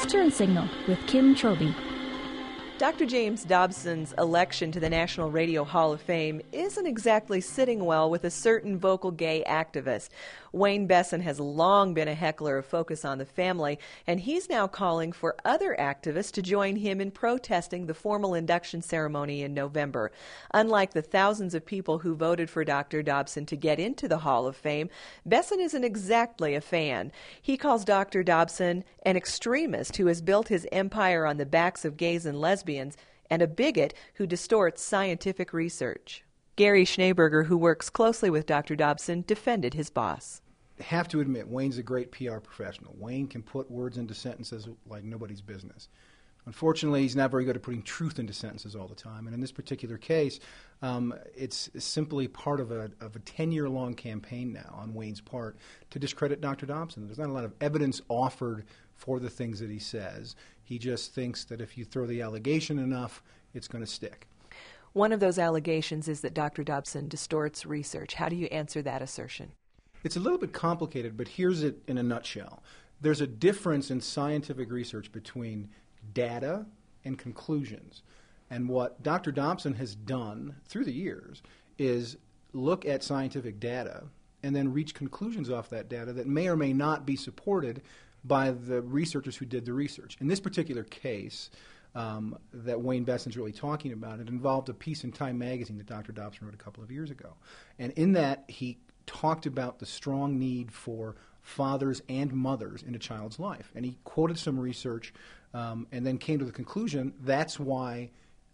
It's Turn Signal with Kim Chobe. Dr. James Dobson's election to the National Radio Hall of Fame isn't exactly sitting well with a certain vocal gay activist. Wayne Besson has long been a heckler of Focus on the Family, and he's now calling for other activists to join him in protesting the formal induction ceremony in November. Unlike the thousands of people who voted for Dr. Dobson to get into the Hall of Fame, Besson isn't exactly a fan. He calls Dr. Dobson an extremist who has built his empire on the backs of gays and lesbians, and a bigot who distorts scientific research. Gary Schneeberger, who works closely with Dr. Dobson, defended his boss. I have to admit, Wayne's a great PR professional. Wayne can put words into sentences like nobody's business. Unfortunately, he's not very good at putting truth into sentences all the time. And in this particular case, it's simply part of a 10-year-long campaign now on Wayne's part to discredit Dr. Dobson. There's not a lot of evidence offered for the things that he says. He just thinks that if you throw the allegation enough, it's going to stick. One of those allegations is that Dr. Dobson distorts research. How do you answer that assertion? It's a little bit complicated, but here's it in a nutshell. There's a difference in scientific research between data and conclusions. And what Dr. Dobson has done through the years is look at scientific data and then reach conclusions off that data that may or may not be supported by the researchers who did the research. In this particular case that Wayne Besson's really talking about, it involved a piece in Time magazine that Dr. Dobson wrote a couple of years ago. And in that, he talked about the strong need for fathers and mothers in a child's life. And he quoted some research and then came to the conclusion that's why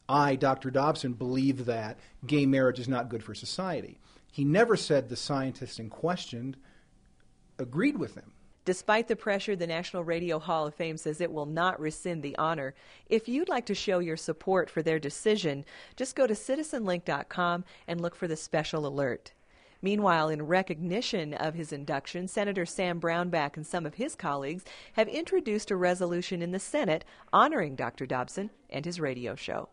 I, Dr. Dobson, believe that gay marriage is not good for society. He never said the scientists in question agreed with him. Despite the pressure, the National Radio Hall of Fame says it will not rescind the honor. If you'd like to show your support for their decision, just go to citizenlink.com and look for the special alert. Meanwhile, in recognition of his induction, Senator Sam Brownback and some of his colleagues have introduced a resolution in the Senate honoring Dr. Dobson and his radio show.